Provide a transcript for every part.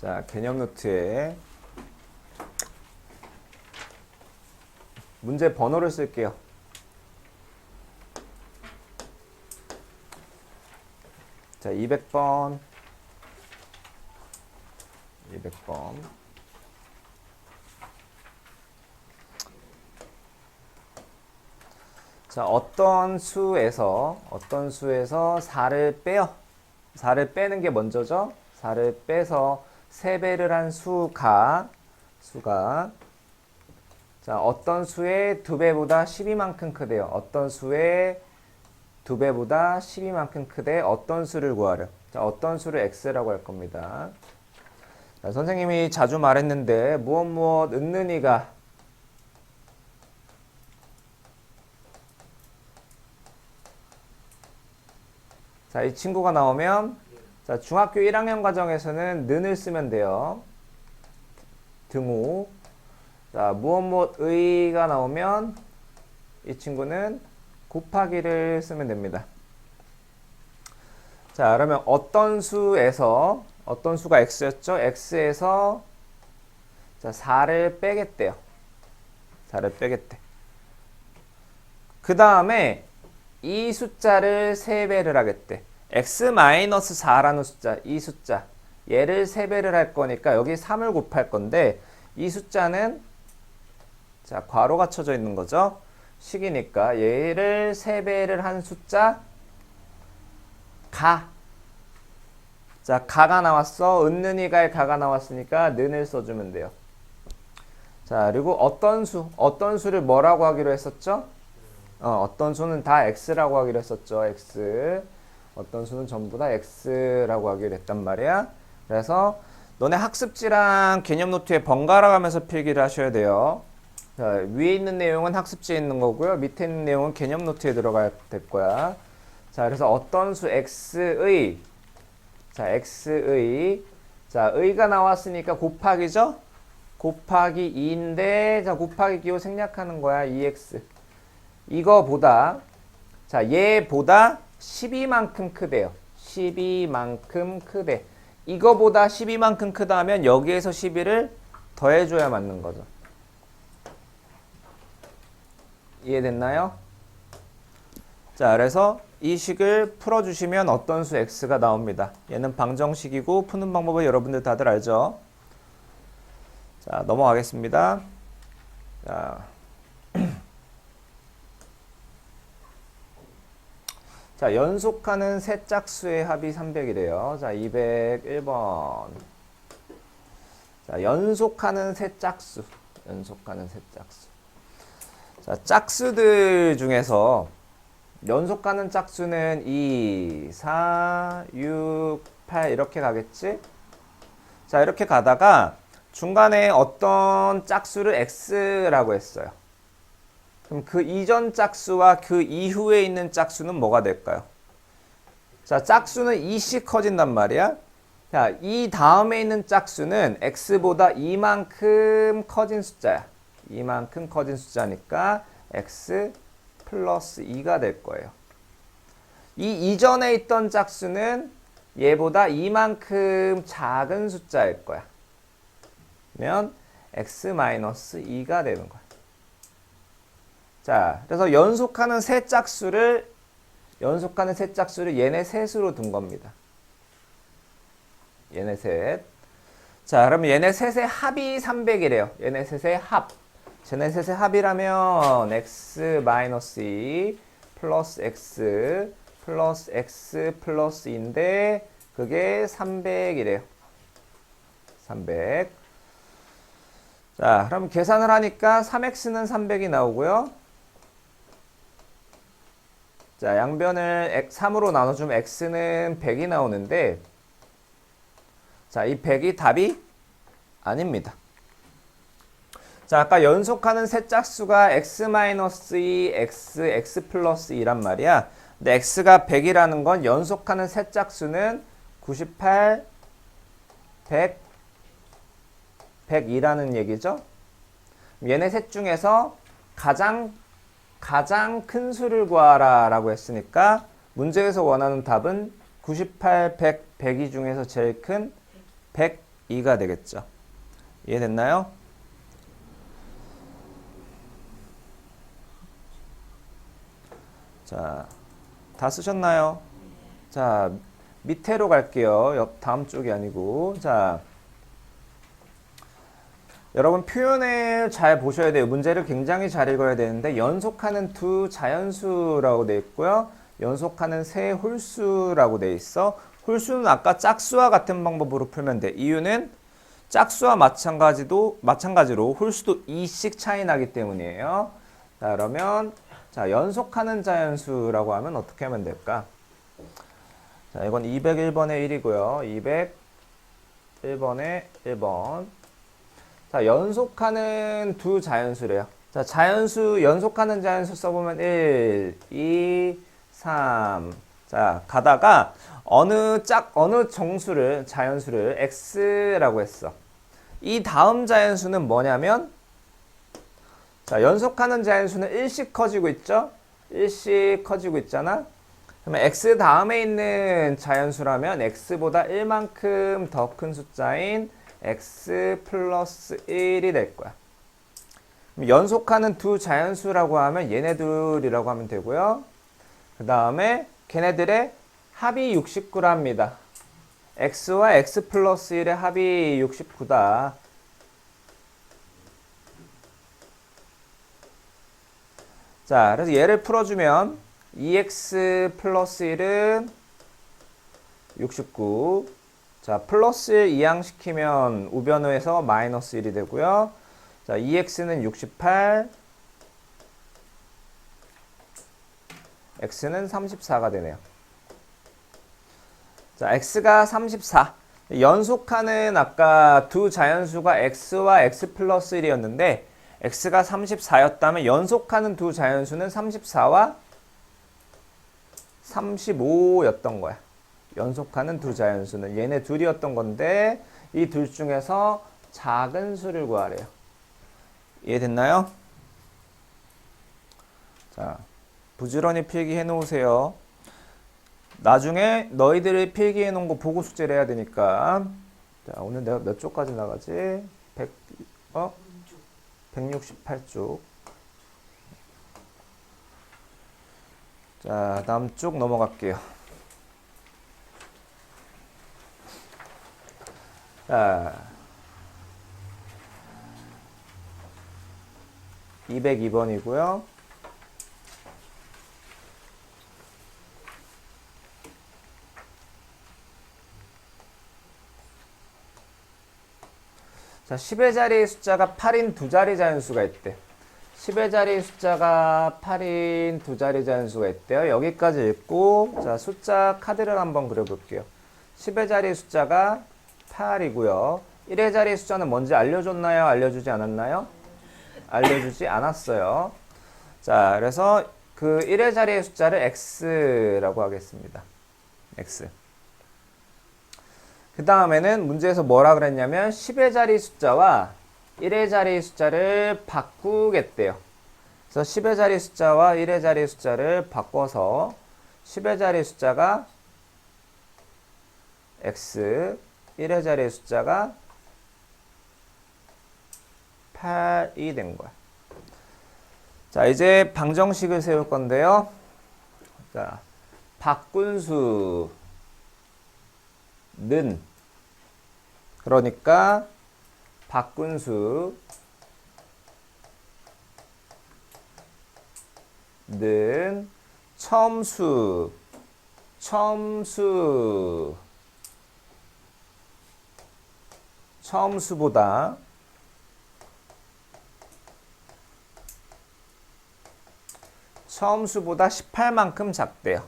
자, 개념 노트에 문제 번호를 쓸게요. 자, 200번. 200번. 자, 어떤 수에서 4를 빼요. 4를 빼는 게 먼저죠. 4를 빼서 3배를 한 수가 자, 어떤 수의 2배보다 12만큼 크대요. 어떤 수의 2배보다 12만큼 크대 어떤 수를 구하려. 자, 어떤 수를 x라고 할 겁니다. 자, 선생님이 자주 말했는데 무엇 은는이가 자, 이 친구가 나오면 자, 중학교 1학년 과정에서는 는을 쓰면 돼요. 등호. 자, 무엇의가 나오면 이 친구는 곱하기를 쓰면 됩니다. 자, 그러면 어떤 수가 x였죠? x에서 자, 4를 빼겠대요. 4를 빼겠대. 그 다음에 이 숫자를 3배를 하겠대. x-4라는 숫자, 이 숫자. 얘를 3배를 할 거니까 여기 3을 곱할 건데 이 숫자는 자, 괄호가 쳐져 있는 거죠. 식이니까 얘를 3배를 한 숫자 가. 자, 가가 나왔어. 은는이가의 가가 나왔으니까 는을 써주면 돼요. 자, 그리고 어떤 수를 뭐라고 하기로 했었죠? 어떤 수는 다 x라고 하기로 했었죠. x. 어떤 수는 전부 다 x라고 하기로 했단 말이야. 그래서 너네 학습지랑 개념 노트에 번갈아 가면서 필기를 하셔야 돼요. 자, 위에 있는 내용은 학습지에 있는 거고요. 밑에 있는 내용은 개념 노트에 들어가야 될 거야. 자, 그래서 어떤 수 x의 자, 의가 나왔으니까 곱하기죠? 곱하기 2인데 자, 곱하기 기호 생략하는 거야. 2x. 이거보다 자, 얘보다 12만큼 크대요. 12만큼 크대. 이거보다 12만큼 크다면 여기에서 12를 더해줘야 맞는 거죠. 이해됐나요? 자, 그래서 이 식을 풀어주시면 어떤 수 x가 나옵니다. 얘는 방정식이고 푸는 방법을 여러분들 다들 알죠? 자, 넘어가겠습니다. 자, 자, 연속하는 세 짝수의 합이 300이래요. 자, 201번. 자, 연속하는 세 짝수. 자, 짝수들 중에서 연속하는 짝수는 2, 4, 6, 8 이렇게 가겠지? 자, 이렇게 가다가 중간에 어떤 짝수를 x라고 했어요. 그럼 그 이전 짝수와 그 이후에 있는 짝수는 뭐가 될까요? 자, 짝수는 2씩 커진단 말이야. 자, 이 다음에 있는 짝수는 x보다 이만큼 커진 숫자야. 이만큼 커진 숫자니까 x 플러스 2가 될 거예요. 이 이전에 있던 짝수는 얘보다 이만큼 작은 숫자일 거야. 그러면 x 마이너스 2가 되는 거야. 자, 그래서 연속하는 세 짝수를 얘네 셋으로 둔 겁니다. 얘네 셋. 자, 그러면 얘네 셋의 합이 300이래요. 얘네 셋의 합. 쟤네 셋의 합이라면 x 마이너스 2 플러스 x 플러스 x 플러스 2인데 그게 300이래요. 300. 자, 그럼 계산을 하니까 3x는 300이 나오고요. 자, 양변을 3으로 나눠주면 x는 100이 나오는데 자, 이 100이 답이 아닙니다. 자, 아까 연속하는 세 짝수가 x-2, x 플러스 2란 말이야. 근데 x가 100이라는 건 연속하는 세 짝수는 98, 100, 102라는 얘기죠. 얘네 셋 중에서 가장 큰 수를 구하라 라고 했으니까 문제에서 원하는 답은 98, 100, 102 중에서 제일 큰 2가 되겠죠. 이해됐나요? 자, 다 쓰셨나요? 자, 밑으로 갈게요. 다음 쪽이 아니고. 자, 여러분 표현을 잘 보셔야 돼요. 문제를 굉장히 잘 읽어야 되는데 연속하는 두 자연수라고 되어 있고요. 연속하는 세 홀수라고 되어 있어. 홀수는 아까 짝수와 같은 방법으로 풀면 돼. 이유는 짝수와 마찬가지로 홀수도 2씩 차이 나기 때문이에요. 자, 그러면 자, 연속하는 자연수라고 하면 어떻게 하면 될까? 자, 이건 201번의 1이고요. 201번의 1번. 자, 연속하는 두 자연수래요. 자, 연속하는 자연수 써보면 1, 2, 3. 자, 가다가 어느 자연수를 x라고 했어. 이 다음 자연수는 뭐냐면, 자, 연속하는 자연수는 1씩 커지고 있죠? 1씩 커지고 있잖아? 그러면 x 다음에 있는 자연수라면 x보다 1만큼 더 큰 숫자인 x 플러스 1이 될 거야. 연속하는 두 자연수라고 하면 얘네들이라고 하면 되고요. 그 다음에 걔네들의 합이 69랍니다. x와 x 플러스 1의 합이 69다. 자, 그래서 얘를 풀어주면 2x 플러스 1은 69. 자, 플러스 1 이항시키면 우변호에서 마이너스 1이 되고요. 자, 2x는 68, x는 34가 되네요. 자, x가 34. 연속하는 아까 두 자연수가 x와 x 플러스 1이었는데 x가 34였다면 연속하는 두 자연수는 34와 35였던 거야. 연속하는 두 자연수는 얘네 둘이었던 건데 이 둘 중에서 작은 수를 구하래요. 이해됐나요? 자, 부지런히 필기해 놓으세요. 나중에 너희들이 필기해 놓은 거 보고 숙제를 해야 되니까. 자, 오늘 내가 몇 쪽까지 나가지? 168쪽. 자, 다음 쪽 넘어갈게요. 자, 202번이고요. 자, 10의 자리 숫자가 8인 두 자리 자연수가 있대. 10의 자리 숫자가 8인 두 자리 자연수가 있대요. 여기까지 읽고, 자, 숫자 카드를 한번 그려볼게요. 10의 자리 숫자가 8이고요. 1의 자리 숫자는 뭔지 알려줬나요? 알려주지 않았나요? 알려주지 않았어요. 자, 그래서 그 1의 자리의 숫자를 x라고 하겠습니다. x. 그 다음에는 문제에서 뭐라 그랬냐면 10의 자리 숫자와 1의 자리 숫자를 바꾸겠대요. 그래서 10의 자리 숫자와 1의 자리 숫자를 바꿔서 10의 자리 숫자가 x, 1의 자리 숫자가 8이 된 거야. 자, 이제 방정식을 세울 건데요. 자, 바꾼수는 그러니까 바꾼수는 처음수보다 처음수보다 18만큼 작대요.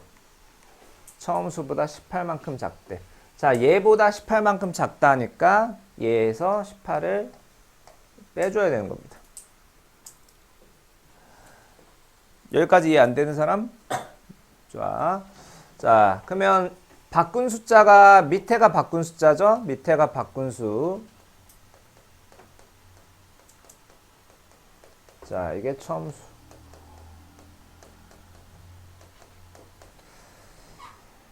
처음수보다 18만큼 작대. 자, 얘보다 18만큼 작다니까 얘에서 18을 빼줘야 되는 겁니다. 여기까지 이해 안 되는 사람? 좋아. 자, 그러면 바꾼 숫자가 밑에가 바꾼 숫자죠? 밑에가 바꾼 수. 자, 이게 처음수.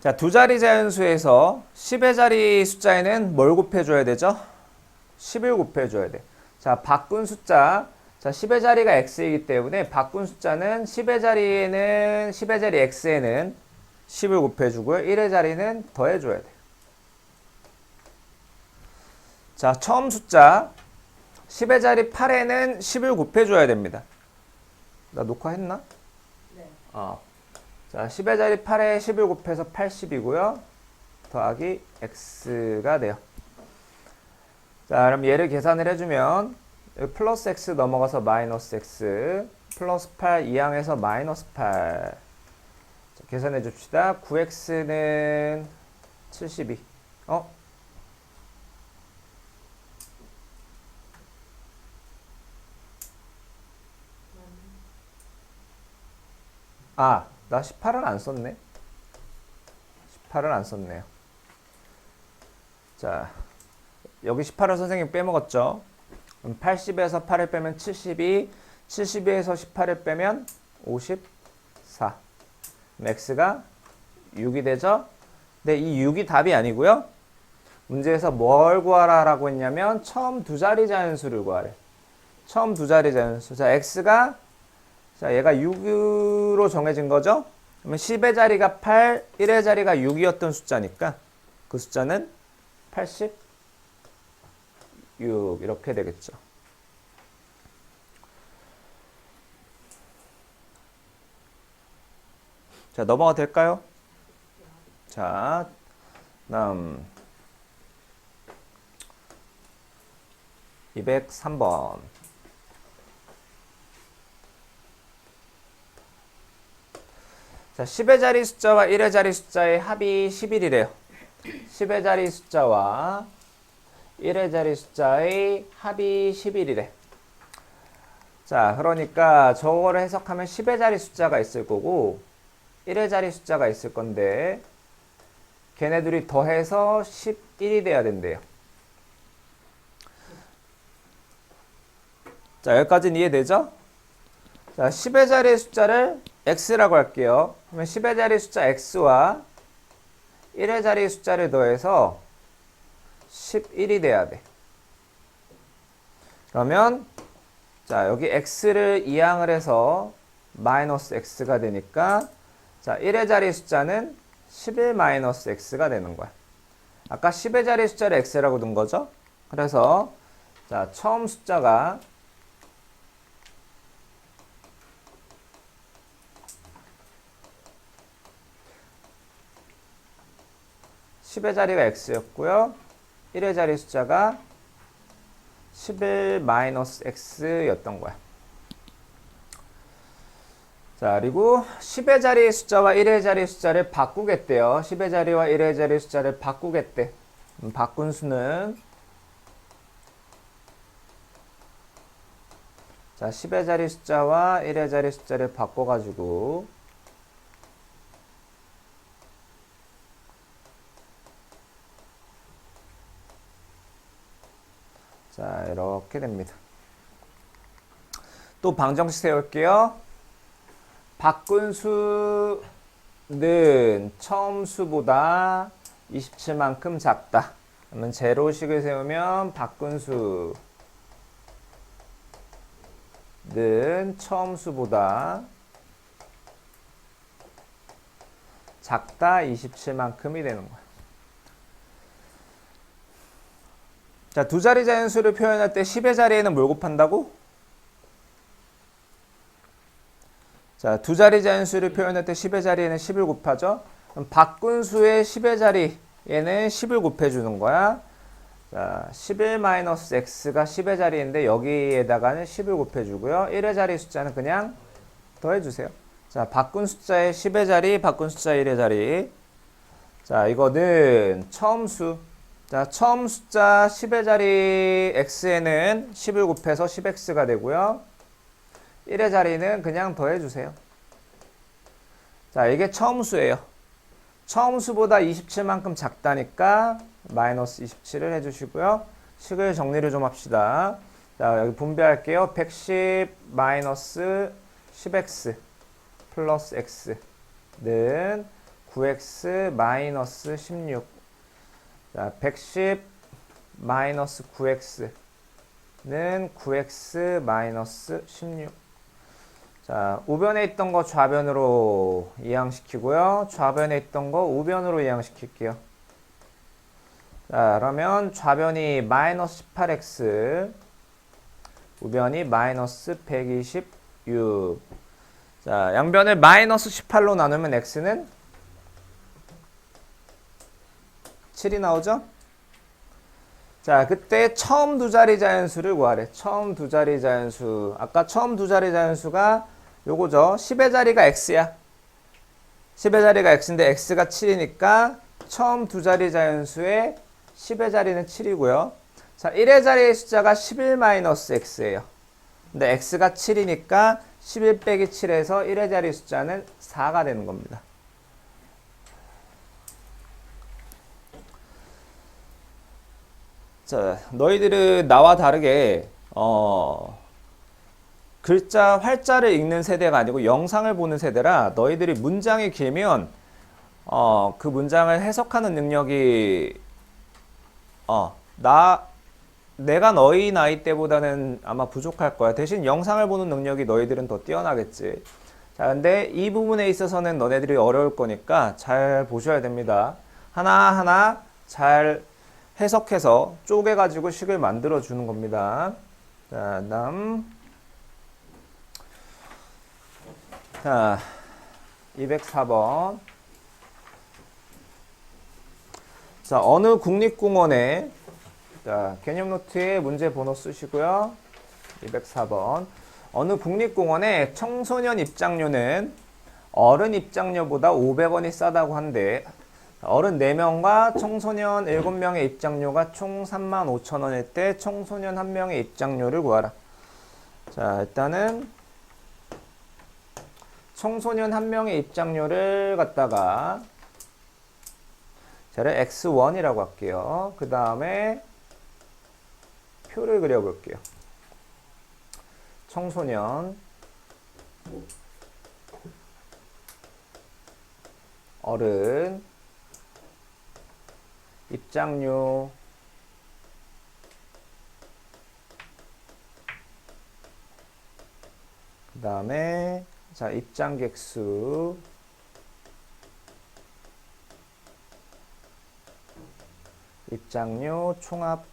자, 두 자리 자연수에서 10의 자리 숫자에는 뭘 곱해줘야 되죠? 10을 곱해줘야 돼. 자, 바꾼 숫자. 자, 10의 자리가 x이기 때문에 바꾼 숫자는 10의 자리 x에는 10을 곱해주고요. 1의 자리는 더해줘야 돼. 자, 처음 숫자 10의 자리 8에는 10을 곱해줘야 됩니다. 나 녹화했나? 네. 자, 10의 자리 8에 10을 곱해서 80이고요. 더하기 x가 돼요. 자, 그럼 얘를 계산을 해주면 여기 플러스 x 넘어가서 마이너스 x 플러스 8 이항에서 마이너스 8. 자, 계산해 줍시다. 9x는 72. 나 18은 안 썼네. 18은 안 썼네요. 자, 여기 18을 선생님 빼먹었죠? 그럼 80에서 8을 빼면 72, 72에서 18을 빼면 54. 그럼 x가 6이 되죠? 근데 이 6이 답이 아니고요. 문제에서 뭘 구하라라고 했냐면 처음 두 자리 자연수를 구하래. 처음 두 자리 자연수. 자, x가 자, 얘가 6으로 정해진 거죠? 그러면 10의 자리가 8, 1의 자리가 6이었던 숫자니까 그 숫자는 86 이렇게 되겠죠. 자, 넘어가 될까요? 자, 다음 203번. 자, 10의 자리 숫자와 1의 자리 숫자의 합이 11이래요. 10의 자리 숫자와 1의 자리 숫자의 합이 11이래. 자, 그러니까 저거를 해석하면 10의 자리 숫자가 있을 거고 1의 자리 숫자가 있을 건데 걔네들이 더해서 11이 돼야 된대요. 자, 여기까지는 이해되죠? 자, 10의 자리 숫자를 x라고 할게요. 그러면 10의 자리 숫자 x와 1의 자리 숫자를 더해서 11이 돼야 돼. 그러면 자, 여기 x를 이항을 해서 마이너스 x가 되니까 자, 1의 자리 숫자는 11 마이너스 x가 되는 거야. 아까 10의 자리 숫자를 x라고 둔 거죠? 그래서 자, 처음 숫자가 10의 자리가 x였고요. 1의 자리 숫자가 11 마이너스 x였던 거야. 자, 그리고 10의 자리 숫자와 1의 자리 숫자를 바꾸겠대요. 10의 자리와 1의 자리 숫자를 바꾸겠대. 바꾼 수는 자, 10의 자리 숫자와 1의 자리 숫자를 바꿔가지고 자, 이렇게 됩니다. 또 방정식 세울게요. 바꾼 수는 처음 수보다 27만큼 작다. 그러면 제로식을 세우면 바꾼 수는 처음 수보다 작다 27만큼이 되는 거야. 자, 두 자리 자연수를 표현할 때 10의 자리에는 뭘 곱한다고? 자, 두 자리 자연수를 표현할 때 10의 자리에는 10을 곱하죠? 그럼 바꾼 수의 10의 자리에는 10을 곱해주는 거야. 자, 11-x가 10의 자리인데 여기에다가는 10을 곱해주고요. 1의 자리 숫자는 그냥 더해주세요. 자, 바꾼 숫자의 10의 자리, 바꾼 숫자 1의 자리. 자, 이거는 처음 수. 자, 처음 숫자 10의 자리 x에는 10을 곱해서 10x가 되고요. 1의 자리는 그냥 더해주세요. 자, 이게 처음 수예요. 처음 수보다 27만큼 작다니까 마이너스 27을 해주시고요. 식을 정리를 좀 합시다. 자, 여기 분배할게요. 110 마이너스 10x 플러스 x는 9x 마이너스 16. 자, 110 마이너스 9x는 9x 마이너스 16. 자, 우변에 있던 거 좌변으로 이항시키고요. 좌변에 있던 거 우변으로 이항시킬게요. 자, 그러면 좌변이 마이너스 18x, 우변이 마이너스 126. 자, 양변을 마이너스 18로 나누면 x는 7이 나오죠? 자, 그때 처음 두 자리 자연수를 구하래. 처음 두 자리 자연수. 아까 처음 두 자리 자연수가 요거죠. 10의 자리가 x야. 10의 자리가 x인데 x가 7이니까 처음 두 자리 자연수의 10의 자리는 7이고요. 자, 1의 자리의 숫자가 11-x예요. 근데 x가 7이니까 11 빼기 7에서 1의 자리 숫자는 4가 되는 겁니다. 자, 너희들은 나와 다르게 글자 활자를 읽는 세대가 아니고 영상을 보는 세대라 너희들이 문장이 길면 그 문장을 해석하는 능력이 내가 너희 나이 때보다는 아마 부족할 거야. 대신 영상을 보는 능력이 너희들은 더 뛰어나겠지. 자, 근데 이 부분에 있어서는 너네들이 어려울 거니까 잘 보셔야 됩니다. 하나하나 잘 해석해서 쪼개가지고 식을 만들어 주는 겁니다. 자, 자, 204번. 자, 어느 국립공원에, 자, 개념 노트에 문제 번호 쓰시고요. 204번. 어느 국립공원에 청소년 입장료는 어른 입장료보다 500원이 싸다고 한데, 어른 4명과 청소년 7명의 입장료가 총 35,000원일 때 청소년 1명의 입장료를 구하라. 자, 일단은 청소년 1명의 입장료를 갖다가 쟤를 x1이라고 할게요. 그 다음에 표를 그려볼게요. 청소년 어른 입장료 그 다음에 자, 입장객수 입장료 총합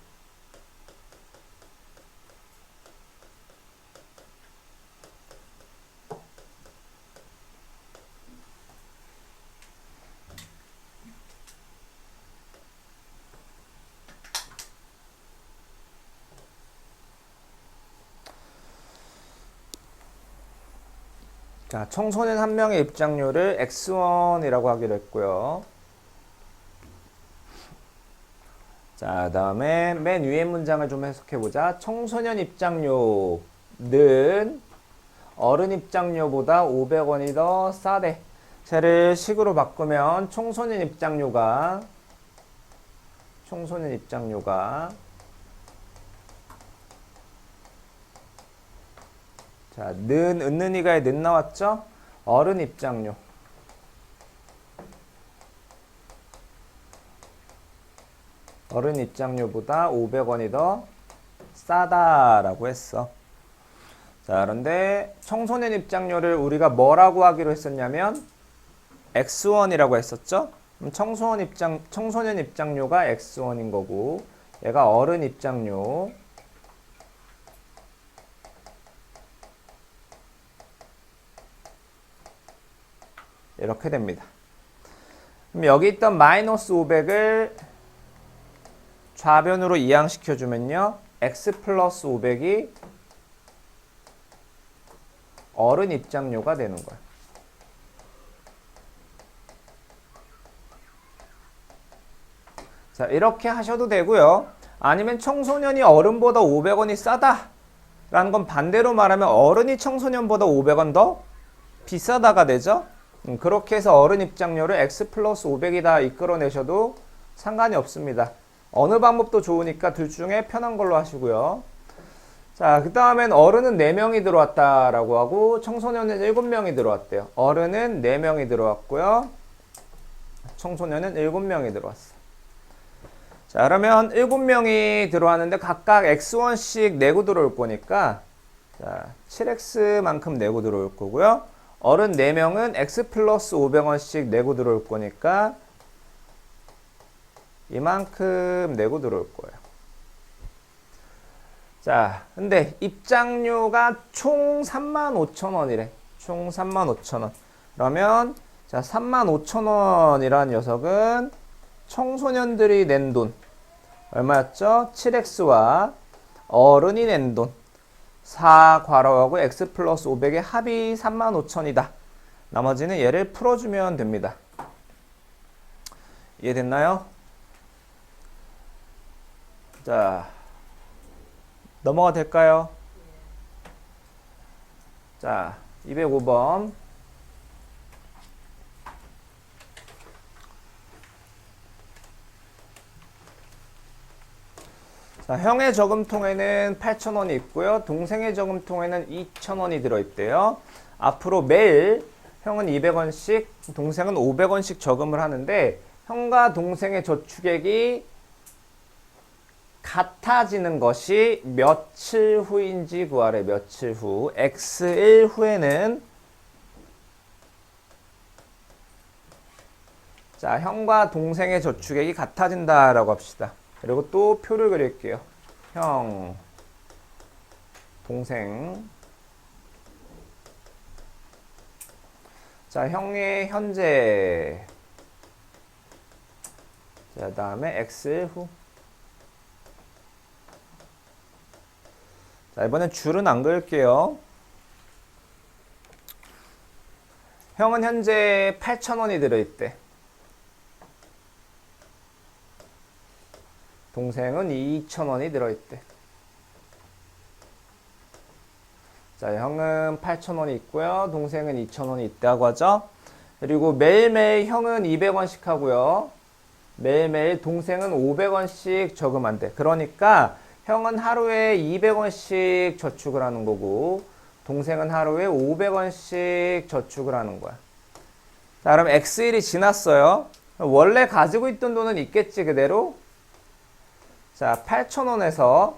자, 청소년 1명의 입장료를 x1이라고 하기로 했고요. 자, 다음에 맨 위에 문장을 좀 해석해보자. 청소년 입장료는 어른 입장료보다 500원이 더 싸대. 쟤를 식으로 바꾸면 청소년 입장료가 자, 은는이가에 는 나왔죠? 어른 입장료. 어른 입장료보다 500원이 더 싸다라고 했어. 자, 그런데 청소년 입장료를 우리가 뭐라고 하기로 했었냐면 x1이라고 했었죠? 그럼 청소년 입장료가 x1인 거고 얘가 어른 입장료 이렇게 됩니다. 그럼 여기 있던 마이너스 500을 좌변으로 이항시켜주면요. x 플러스 500이 어른 입장료가 되는 거야. 자, 이렇게 하셔도 되고요. 아니면 청소년이 어른보다 500원이 싸다 라는 건 반대로 말하면 어른이 청소년보다 500원 더 비싸다가 되죠. 그렇게 해서 어른 입장료를 x 플러스 500이다 이끌어내셔도 상관이 없습니다. 어느 방법도 좋으니까 둘 중에 편한 걸로 하시고요. 자, 그 다음엔 어른은 4명이 들어왔다라고 하고 청소년은 7명이 들어왔대요. 어른은 4명이 들어왔고요. 청소년은 7명이 들어왔어. 자, 그러면 7명이 들어왔는데 각각 x1씩 내고 들어올 거니까 자, 7x만큼 내고 들어올 거고요. 어른 4명은 x 플러스 500원씩 내고 들어올 거니까 이만큼 내고 들어올 거예요. 자, 근데 입장료가 총 35,000원이래. 총 35,000원. 그러면 자, 35,000원이라는 녀석은 청소년들이 낸 돈 얼마였죠? 7x와 어른이 낸 돈 4괄호하고 x 플러스 500의 합이 35,000이다. 나머지는 얘를 풀어주면 됩니다. 이해됐나요? 자, 넘어가 될까요? 자, 205번. 자, 형의 저금통에는 8,000원이 있고요. 동생의 저금통에는 2,000원이 들어있대요. 앞으로 매일 형은 200원씩, 동생은 500원씩 저금을 하는데 형과 동생의 저축액이 같아지는 것이 며칠 후인지 구하래. 며칠 후. x1 후에는 자, 형과 동생의 저축액이 같아진다라고 합시다. 그리고 또 표를 그릴게요. 형, 동생. 자, 형의 현재. 자, 다음에 x 후. 자, 이번엔 줄은 안 그을게요. 형은 현재 8,000원이 들어있대. 동생은 2,000원이 들어있대. 자, 형은 8,000원이 있고요. 동생은 2,000원이 있다고 하죠. 그리고 매일매일 형은 200원씩 하고요. 매일매일 동생은 500원씩 저금한대. 그러니까 형은 하루에 200원씩 저축을 하는 거고 동생은 하루에 500원씩 저축을 하는 거야. 자, 그럼 X1이 지났어요. 원래 가지고 있던 돈은 있겠지, 그대로. 자, 8,000원에서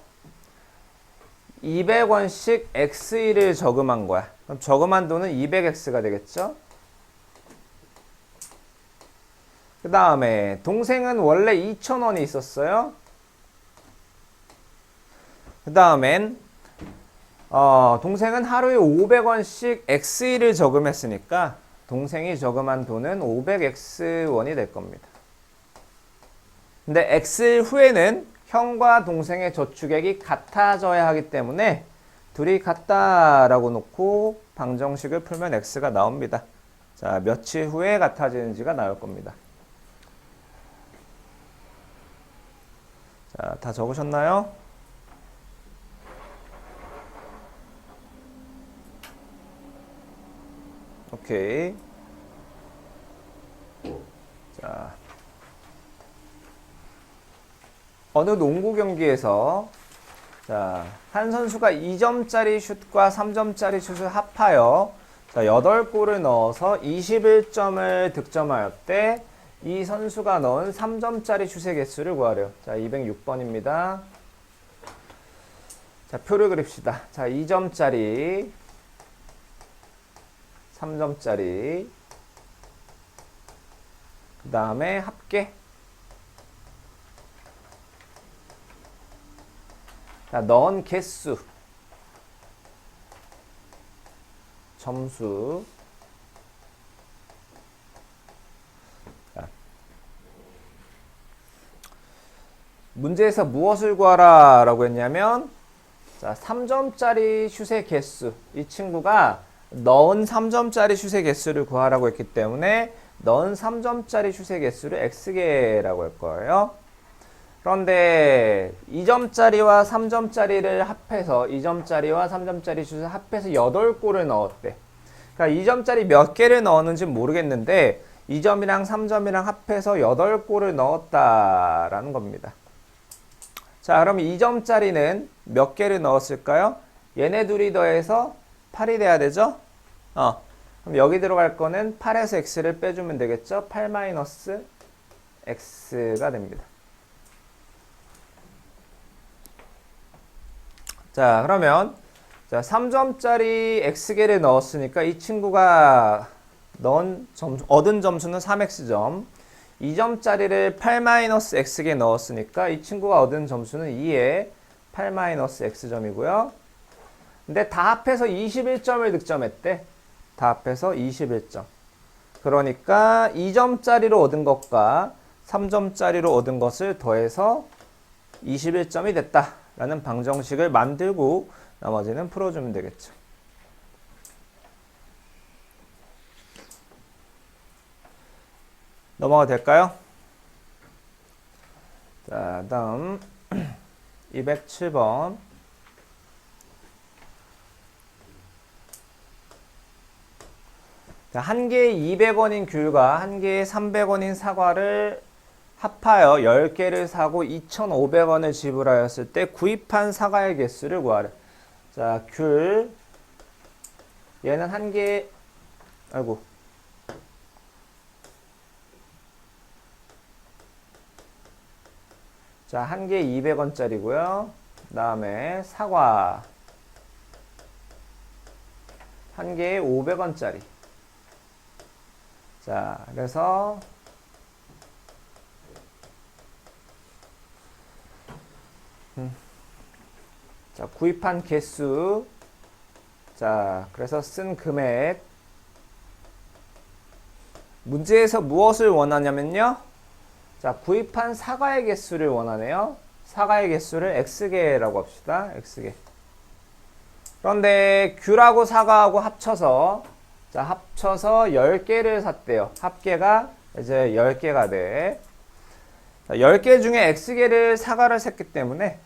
200원씩 X1을 저금한 거야. 그럼 저금한 돈은 200X가 되겠죠? 그 다음에 동생은 원래 2,000원이 있었어요. 그 다음엔 동생은 하루에 500원씩 X1을 저금했으니까 동생이 저금한 돈은 500X원이 될 겁니다. 근데 X 후에는 형과 동생의 저축액이 같아져야 하기 때문에 둘이 같다라고 놓고 방정식을 풀면 X가 나옵니다. 자, 며칠 후에 같아지는지가 나올 겁니다. 자, 다 적으셨나요? 오케이. 자, 어느 농구 경기에서 자, 한 선수가 2점짜리 슛과 3점짜리 슛을 합하여 자, 8골을 넣어서 21점을 득점하였대. 이 선수가 넣은 3점짜리 슛의 개수를 구하래요. 자, 206번입니다. 자, 표를 그립시다. 자, 2점짜리 3점짜리 그 다음에 합계 자, 넣은 개수 점수 자, 문제에서 무엇을 구하라 라고 했냐면 자, 3점짜리 슛의 개수 이 친구가 넣은 3점짜리 슛의 개수를 구하라고 했기 때문에 넣은 3점짜리 슛의 개수를 X개라고 할 거예요. 그런데 2점짜리와 3점짜리를 합해서 2점짜리와 3점짜리 슛을 합해서 8골을 넣었대. 그러니까 2점짜리 몇 개를 넣었는지 모르겠는데 2점이랑 3점이랑 합해서 8골을 넣었다라는 겁니다. 자, 그럼 2점짜리는 몇 개를 넣었을까요? 얘네 둘이 더해서 8이 돼야 되죠? 그럼 여기 들어갈 거는 8에서 x를 빼주면 되겠죠? 8 마이너스 x가 됩니다. 자, 그러면 자, 3점짜리 x개를 넣었으니까 이 친구가 얻은 점수는 3x점. 2점짜리를 8-x개 넣었으니까 이 친구가 얻은 점수는 2의 8-x점이고요. 근데 다 합해서 21점을 득점했대. 다 합해서 21점. 그러니까 2점짜리로 얻은 것과 3점짜리로 얻은 것을 더해서 21점이 됐다라는 방정식을 만들고 나머지는 풀어주면 되겠죠. 넘어가도 될까요? 자, 다음 207번. 자, 한 개에 200원인 귤과 한 개에 300원인 사과를 합하여 10개를 사고 2,500원을 지불하였을 때 구입한 사과의 개수를 구하래. 자, 귤 얘는 한 개에 아이고 자, 한 개에 200원짜리고요. 그 다음에 사과 한 개에 500원짜리. 자, 그래서 자, 구입한 개수. 자, 그래서 쓴 금액. 문제에서 무엇을 원하냐면요. 자, 구입한 사과의 개수를 원하네요. 사과의 개수를 x개라고 합시다. x개. 그런데 귤하고 사과하고 합쳐서 자, 합쳐서 10개를 샀대요. 합계가 이제 10개가 돼. 자, 10개 중에 x개를 사과를 샀기 때문에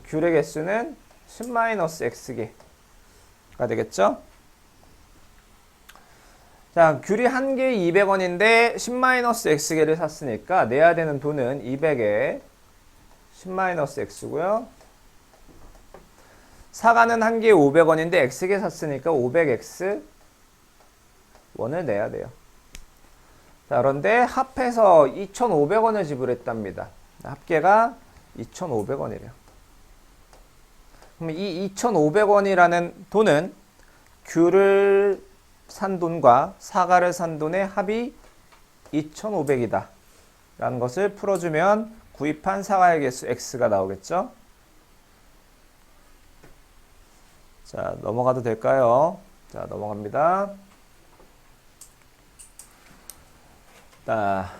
귤의 개수는 10-x개가 되겠죠? 자, 귤이 한 개에 200원인데 10-x개를 샀으니까 내야 되는 돈은 200에 10-x고요. 사과는 한 개에 500원인데 x개 샀으니까 500x 원을 내야 돼요. 자, 그런데 합해서 2,500원을 지불했답니다. 합계가 2,500원이래요. 그럼 이 2,500원이라는 돈은 귤을 산 돈과 사과를 산 돈의 합이 2,500이다 라는 것을 풀어주면 구입한 사과의 개수 x가 나오겠죠. 자, 넘어가도 될까요? 자, 넘어갑니다. 자,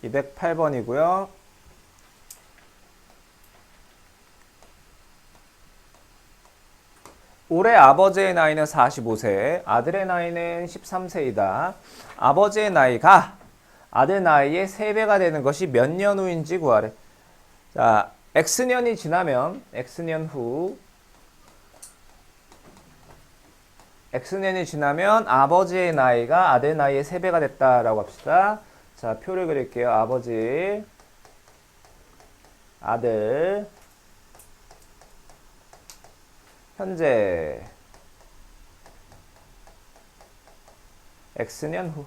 208번이고요. 올해 아버지의 나이는 45세, 아들의 나이는 13세이다. 아버지의 나이가 아들 나이의 3배가 되는 것이 몇 년 후인지 구하래. 자, x년이 지나면 x년 후 x년이 지나면 아버지의 나이가 아들 나이의 3배가 됐다라고 합시다. 자, 표를 그릴게요. 아버지, 아들, 현재, x년 후.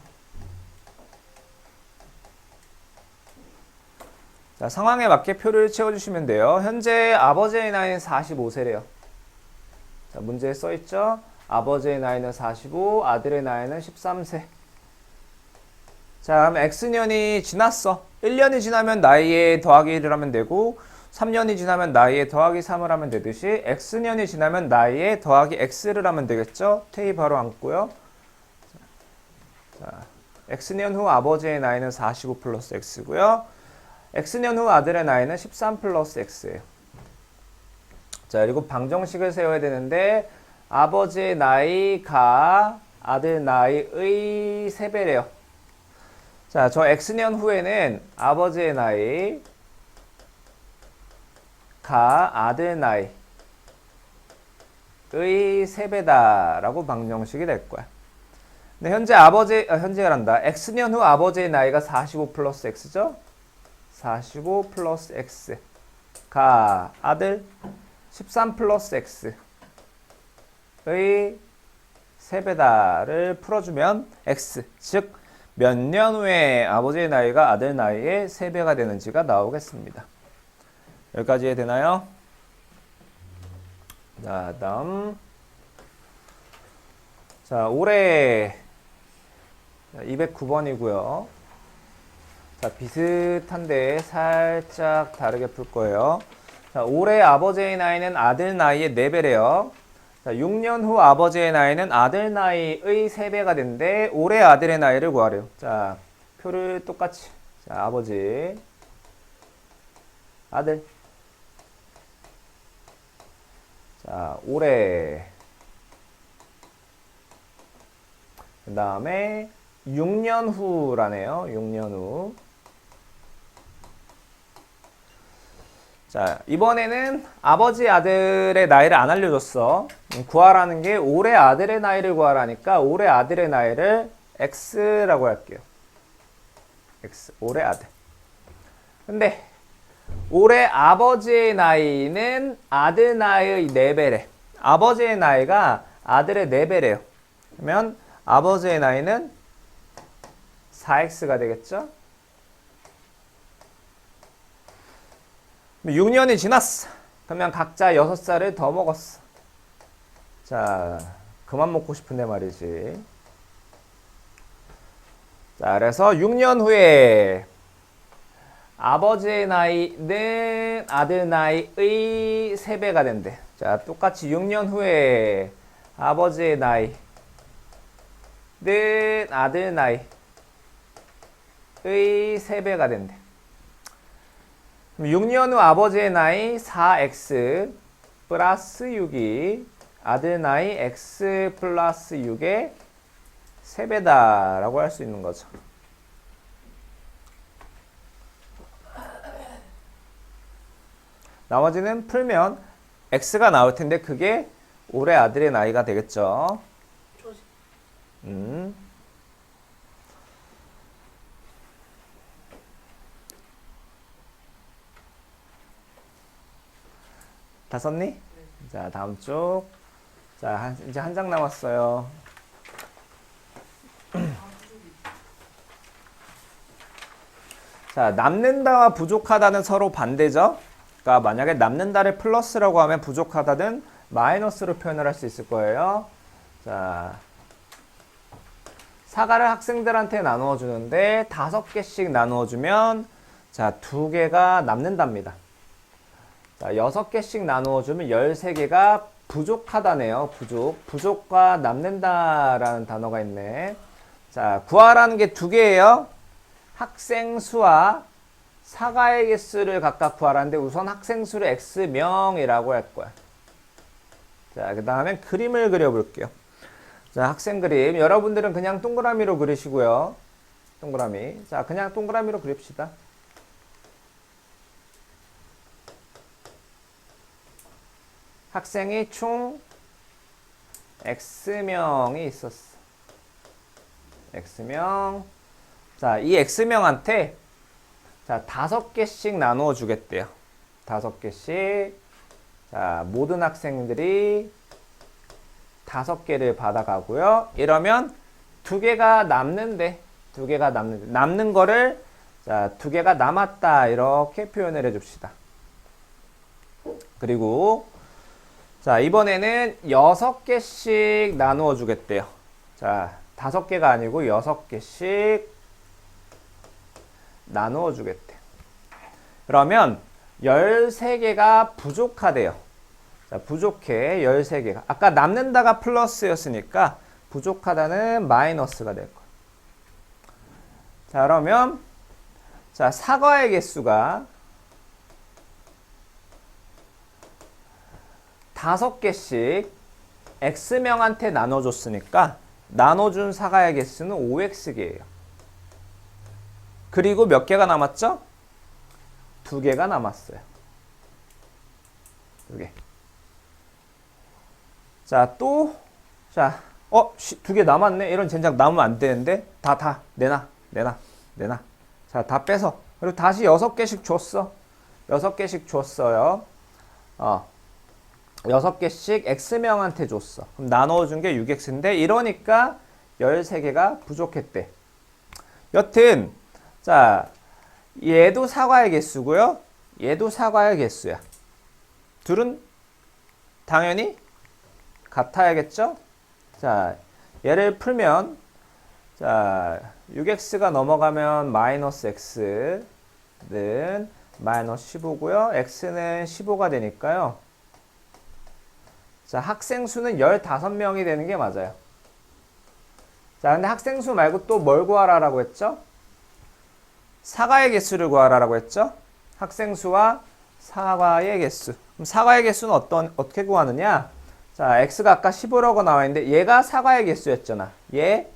자, 상황에 맞게 표를 채워주시면 돼요. 현재 아버지의 나이는 45세래요. 자, 문제에 써있죠? 아버지의 나이는 45, 아들의 나이는 13세. 자, 그럼 x년이 지났어. 1년이 지나면 나이에 더하기 1을 하면 되고 3년이 지나면 나이에 더하기 3을 하면 되듯이 x년이 지나면 나이에 더하기 x를 하면 되겠죠? 테이 바로 앉고요. 자, x년 후 아버지의 나이는 45 플러스 x고요. x년 후 아들의 나이는 13 플러스 x예요. 자, 그리고 방정식을 세워야 되는데 아버지의 나이가 아들 나이의 3배래요. 자, 저 x년 후에는 아버지의 나이가 아들 나이의 3배다라고 방정식이 될 거야. 근데 현재란다. x년 후 아버지의 나이가 45 플러스 x죠? 45 플러스 x가 아들 13 플러스 x의 3배다를 풀어주면 x, 즉 몇 년 후에 아버지의 나이가 아들 나이의 3배가 되는지가 나오겠습니다. 여기까지 이해되나요? 자, 다음. 자, 올해 209번이고요. 자, 비슷한데 살짝 다르게 풀 거예요. 자, 올해 아버지의 나이는 아들 나이의 4배래요. 자, 6년 후 아버지의 나이는 아들 나이의 3배가 된대. 올해 아들의 나이를 구하래요. 자, 표를 똑같이. 자, 아버지, 아들. 자, 올해. 그 다음에 6년 후라네요. 6년 후. 자, 이번에는 아버지 아들의 나이를 안 알려줬어. 구하라는 게 올해 아들의 나이를 구하라니까 올해 아들의 나이를 X라고 할게요. X, 올해 아들. 근데 올해 아버지의 나이는 아들 나이의 4배래. 아버지의 나이가 아들의 4배래요. 그러면 아버지의 나이는 4X가 되겠죠? 6년이 지났어. 그러면 각자 6살을 더 먹었어. 자, 그만 먹고 싶은데 말이지. 자, 그래서 6년 후에 아버지의 나이는 아들 나이의 3배가 된대. 자, 똑같이 6년 후에 아버지의 나이는 아들 나이의 3배가 된대. 6년 후 아버지의 나이 4x 플러스 6이 아들 나이 x 플러스 6의 3배다 라고 할 수 있는 거죠. 나머지는 풀면 x가 나올 텐데 그게 올해 아들의 나이가 되겠죠. 다 썼니? 네. 자, 다음 쪽. 자, 이제 한 장 남았어요. 자, 남는다와 부족하다는 서로 반대죠? 그러니까 만약에 남는다를 플러스라고 하면 부족하다는 마이너스로 표현을 할 수 있을 거예요. 자, 사과를 학생들한테 나누어 주는데 5개씩 나누어 주면 자, 2개가 남는답니다. 자, 6개씩 나누어 주면 13개가 부족하다네요. 부족과 남는다라는 단어가 있네. 자, 구하라는 게 2개예요. 학생 수와 사과의 개수를 각각 구하라는데 우선 학생 수를 x명이라고 할 거야. 자, 그 다음에 그림을 그려볼게요. 자, 학생 그림. 여러분들은 그냥 동그라미로 그리시고요. 동그라미. 자, 그냥 동그라미로 그립시다. 학생이 총 X명이 있었어. X명. 자, 이 X명한테 자, 5개씩 나누어 주겠대요. 5개씩. 자, 모든 학생들이 5개를 받아가고요. 이러면 2개가 남는데, 2개가 남는데, 남는 거를 자, 2개가 남았다. 이렇게 표현을 해줍시다. 그리고 자, 이번에는 6개씩 나누어 주겠대요. 자, 5개가 아니고 6개씩 나누어 주겠대. 그러면 13개가 부족하대요. 자, 부족해. 13개가. 아까 남는다가 플러스였으니까 부족하다는 마이너스가 될 거야. 자, 그러면 자, 사과의 개수가 5개씩 X명한테 나눠줬으니까 나눠준 사과의 개수는 5X개예요. 그리고 몇 개가 남았죠? 2개가 남았어요. 2개. 자, 또, 자, 2개 남았네? 이런 젠장 남으면 안 되는데? 내놔. 자, 다 빼서. 그리고 다시 6개씩 줬어. 6개씩 줬어요. 6개씩 X명한테 줬어. 그럼 나눠준 게 6X인데, 이러니까 13개가 부족했대. 여튼, 자, 얘도 사과의 개수고요. 얘도 사과의 개수야. 둘은 당연히 같아야겠죠? 자, 얘를 풀면 자, 6x가 넘어가면 마이너스 x는 마이너스 15고요. x는 15가 되니까요. 자, 학생 수는 15명이 되는 게 맞아요. 자, 근데 학생 수 말고 또 뭘 구하라라고 했죠? 사과의 개수를 구하라라고 했죠? 학생 수와 사과의 개수. 그럼 사과의 개수는 어떻게 구하느냐? 자, x가 아까 15라고 나와 있는데 얘가 사과의 개수였잖아. 얘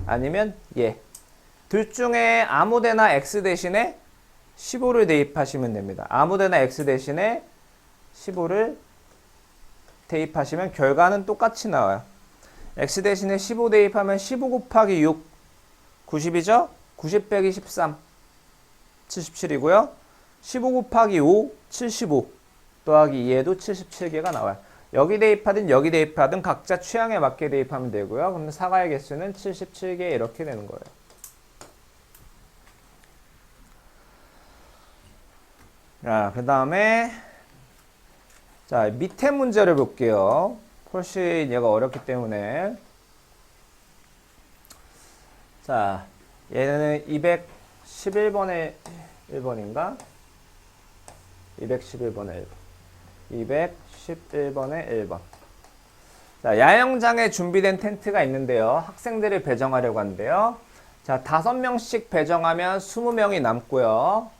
아니면 얘. 둘 중에 아무데나 x 대신에 15를 대입하시면 됩니다. 아무데나 x 대신에 15를 대입하시면 결과는 똑같이 나와요. x 대신에 15 대입하면 15 곱하기 6, 90이죠? 90 빼기 13, 77이고요. 15 곱하기 5, 75 더하기 2에도 77개가 나와요. 여기 대입하든 여기 대입하든 각자 취향에 맞게 대입하면 되고요. 그럼 사과의 개수는 77개 이렇게 되는 거예요. 자, 그 다음에 자, 밑에 문제를 볼게요. 훨씬 얘가 어렵기 때문에. 자, 얘는 211번의 1번인가? 211번의 1번. 211번의 1번. 자, 야영장에 준비된 텐트가 있는데요. 학생들을 배정하려고 하는데요. 자, 5명씩 배정하면 20명이 남고요.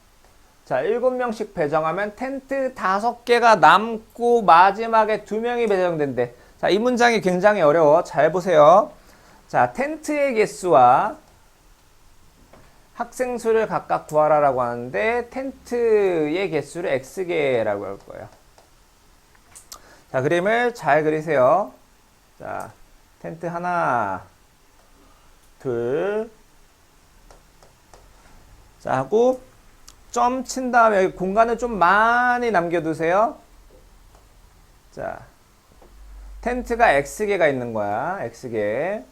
자, 7명씩 배정하면 텐트 5개가 남고 마지막에 2명이 배정된대. 자, 이 문장이 굉장히 어려워. 잘 보세요. 자, 텐트의 개수와 학생 수를 각각 구하라라고 하는데 텐트의 개수를 x개라고 할 거예요. 자, 그림을 잘 그리세요. 자, 텐트 하나, 둘. 자, 하고 점 친 다음에 여기 공간을 좀 많이 남겨두세요. 자, 텐트가 x개가 있는 거야. x개.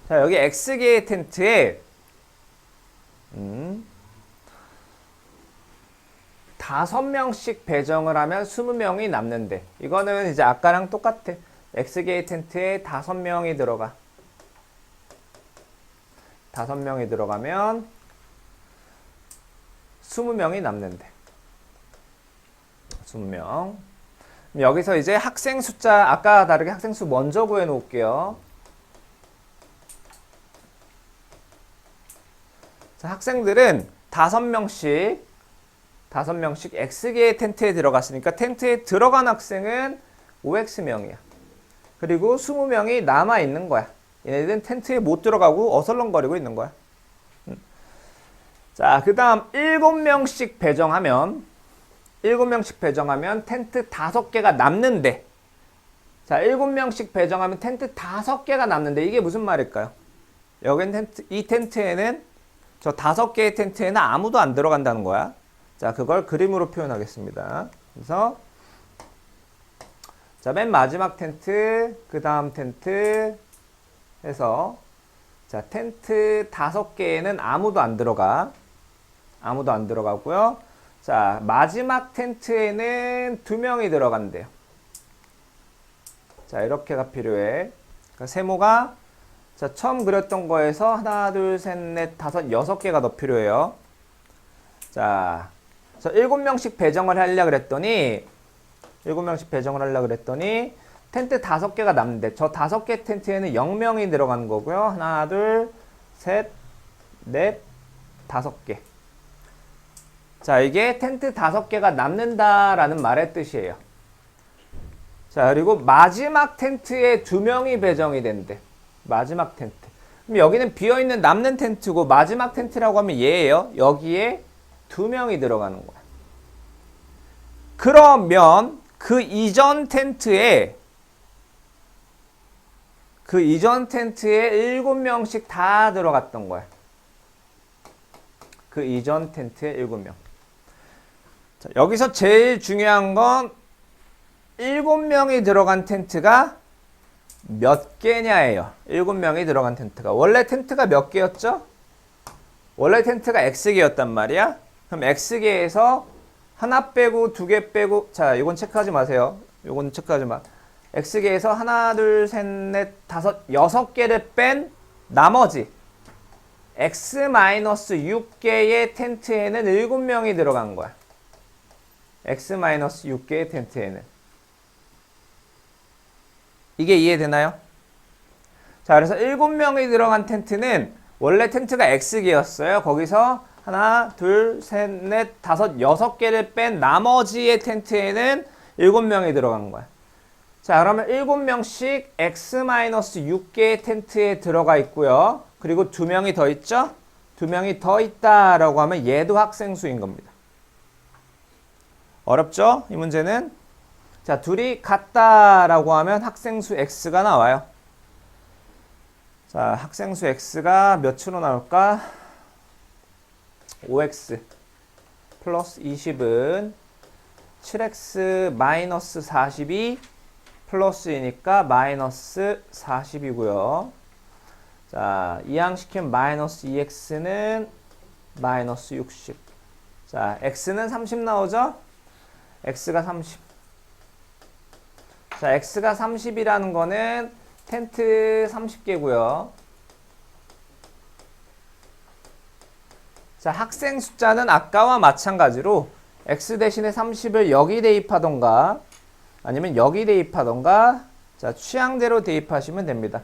자, 여기 x개의 텐트에 5명씩 배정을 하면 20명이 남는데 이거는 이제 아까랑 똑같아. x개의 텐트에 5명이 들어가. 5명이 들어가면 20명이 남는데 20명. 여기서 이제 학생 숫자 아까 다르게 학생 수 먼저 구해 놓을게요. 자, 학생들은 5명씩 x개의 텐트에 들어갔으니까 텐트에 들어간 학생은 5x명이야. 그리고 20명이 남아 있는 거야. 얘네들은 텐트에 못 들어가고 어설렁거리고 있는 거야. 자, 그 다음 7명씩 배정하면 텐트 5개가 남는데 자, 7명씩 배정하면 텐트 5개가 남는데 이게 무슨 말일까요? 여긴 이 텐트에는 저 5개의 텐트에는 아무도 안 들어간다는 거야. 자, 그걸 그림으로 표현하겠습니다. 그래서 자, 맨 마지막 텐트, 그 다음 텐트 해서 자, 텐트 5개에는 아무도 안 들어가. 아무도 안 들어가고요. 자, 마지막 텐트에는 2명이 들어간대요. 자, 이렇게가 필요해. 그러니까 세모가 자, 처음 그렸던 거에서 하나, 둘, 셋, 넷, 다섯, 6개가 더 필요해요. 자, 7명씩 배정을 하려고 그랬더니 7명씩 배정을 하려고 그랬더니 텐트 5개가 남는데 저 5개 텐트에는 0명이 들어가는 거고요. 하나, 둘, 셋, 넷, 5개. 자, 이게 텐트 5개가 남는다라는 말의 뜻이에요. 자, 그리고 마지막 텐트에 2명이 배정이 된대. 마지막 텐트. 그럼 여기는 비어있는 남는 텐트고 마지막 텐트라고 하면 얘예요. 여기에 2명이 들어가는 거야. 그러면 그 이전 텐트에 7명씩 다 들어갔던 거야. 그 이전 텐트에 7명. 자, 여기서 제일 중요한 건 7명이 들어간 텐트가 몇 개냐예요. 7명이 들어간 텐트가. 원래 텐트가 몇 개였죠? 원래 텐트가 X개였단 말이야. 그럼 X개에서 하나 빼고 두 개 빼고, 자, 이건 체크하지 마세요. 이건 체크하지 마. X개에서 하나, 둘, 셋, 넷, 다섯, 여섯 개를 뺀 나머지 X-6개의 텐트에는 7명이 들어간 거야. X-6개의 텐트에는. 이게 이해되나요? 자, 그래서 7명이 들어간 텐트는 원래 텐트가 X개였어요. 거기서 하나, 둘, 셋, 넷, 다섯, 여섯 개를 뺀 나머지의 텐트에는 7명이 들어간 거야. 자, 그러면 7명씩 X-6개의 텐트에 들어가 있고요. 그리고 2명이 더 있죠? 2명이 더 있다라고 하면 얘도 학생 수인 겁니다. 어렵죠? 이 문제는. 자, 둘이 같다라고 하면 학생 수 X가 나와요. 자, 학생 수 X가 몇으로 나올까? 5X 플러스 20은 7X 마이너스 42 플러스이니까 마이너스 40이고요. 자, 이항시킨 마이너스 2X는 마이너스 60. 자, X는 30 나오죠? X가 30. 자, X가 30이라는 거는 텐트 30개고요. 자, 학생 숫자는 아까와 마찬가지로 X 대신에 30을 여기 대입하던가 아니면 여기 대입하던가, 자, 취향대로 대입하시면 됩니다.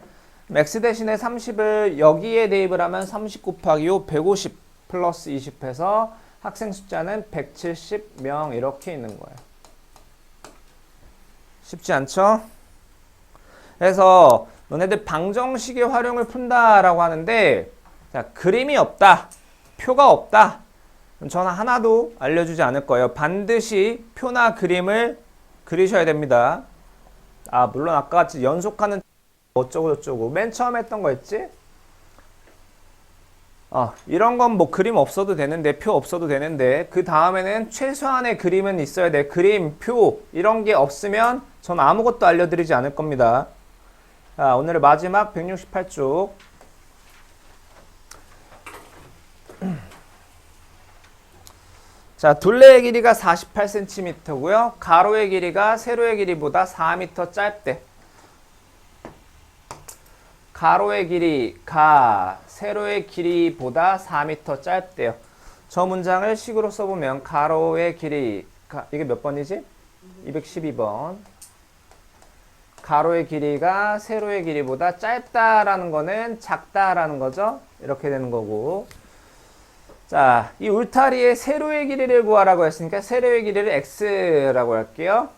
X 대신에 30을 여기에 대입을 하면 30 곱하기 5 150 플러스 20 해서 학생 숫자는 170명 이렇게 있는 거예요. 쉽지 않죠? 그래서 너네들 방정식의 활용을 푼다라고 하는데, 자, 그림이 없다, 표가 없다, 그럼 저는 하나도 알려주지 않을 거예요. 반드시 표나 그림을 그리셔야 됩니다. 아, 물론 아까 같이 연속하는 어쩌고 저쩌고 맨 처음 했던 거 있지? 이런 건 뭐 그림 없어도 되는데, 표 없어도 되는데, 그 다음에는 최소한의 그림은 있어야 돼. 그림, 표 이런 게 없으면 전 아무것도 알려드리지 않을 겁니다. 자, 오늘의 마지막 168쪽. 자, 둘레의 길이가 48cm고요. 가로의 길이가 세로의 길이보다 4m 짧대. 가로의 길이가 세로의 길이보다 4m 짧대요. 저 문장을 식으로 써보면 가로의 길이, 이게 몇 번이지? 212번. 가로의 길이가 세로의 길이보다 짧다라는 거는 작다라는 거죠. 이렇게 되는 거고. 자, 이 울타리의 세로의 길이를 구하라고 했으니까 세로의 길이를 x라고 할게요.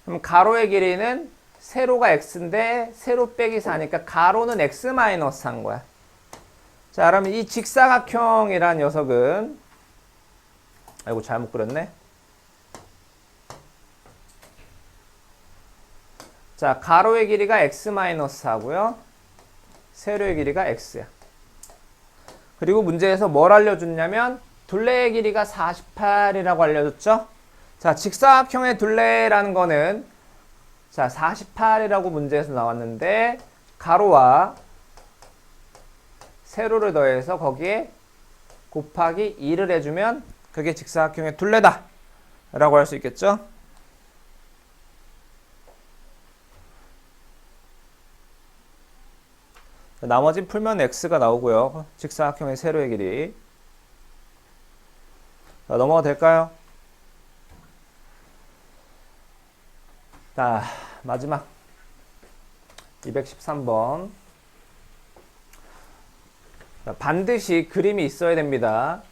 그럼 가로의 길이는 세로가 x인데 세로 빼기 4니까 가로는 x 마이너스 한 거야. 자, 그러면 이 직사각형이란 녀석은, 아이고 잘못 그렸네. 자, 가로의 길이가 x 마이너스 하고요. 세로의 길이가 x야. 그리고 문제에서 뭘 알려줬냐면 둘레의 길이가 48이라고 알려줬죠. 자, 직사각형의 둘레라는 거는, 자, 48이라고 문제에서 나왔는데 가로와 세로를 더해서 거기에 곱하기 2를 해주면 그게 직사각형의 둘레다 라고 할 수 있겠죠. 나머진 풀면 x가 나오고요. 직사각형의 세로의 길이. 자, 넘어가도 될까요? 자, 마지막 213번. 자, 반드시 그림이 있어야 됩니다.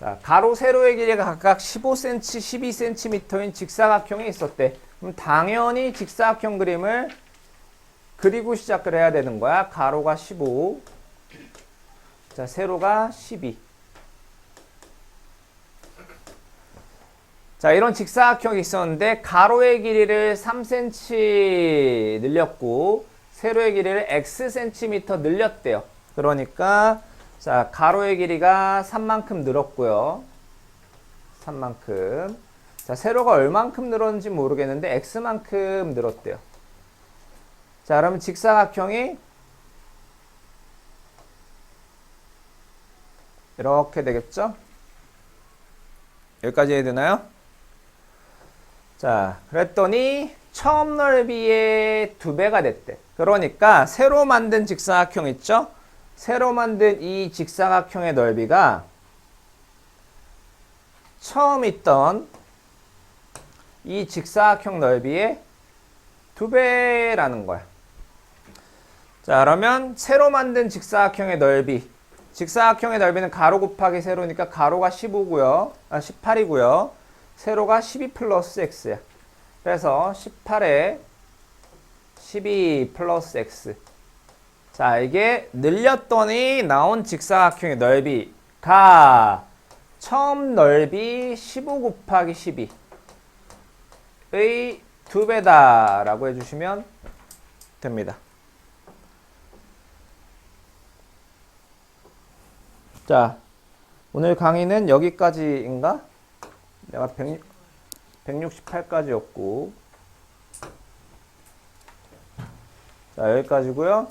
자, 가로 세로의 길이가 각각 15cm, 12cm인 직사각형이 있었대. 그럼 당연히 직사각형 그림을 그리고 시작을 해야 되는 거야. 가로가 15, 자, 세로가 12. 자, 이런 직사각형이 있었는데 가로의 길이를 3cm 늘렸고 세로의 길이를 x cm 늘렸대요. 그러니까 자, 가로의 길이가 3만큼 늘었고요. 3만큼. 자, 세로가 얼만큼 늘었는지 모르겠는데 x만큼 늘었대요. 자, 그러면 직사각형이 이렇게 되겠죠? 여기까지 해야 되나요? 자, 그랬더니 처음 넓이의 2배가 됐대. 그러니까 새로 만든 직사각형 있죠? 새로 만든 이 직사각형의 넓이가 처음 있던 이 직사각형 넓이의 2배라는 거야. 자, 그러면 새로 만든 직사각형의 넓이. 직사각형의 넓이는 가로 곱하기 세로니까 가로가 15고요. 18이고요. 세로가 12 플러스 x야. 그래서 18에 12 플러스 x. 자, 이게 늘렸더니 나온 직사각형의 넓이가 처음 넓이 15 곱하기 12의 2배다 라고 해주시면 됩니다. 자, 오늘 강의는 여기까지인가? 내가 168까지였고. 자, 여기까지고요.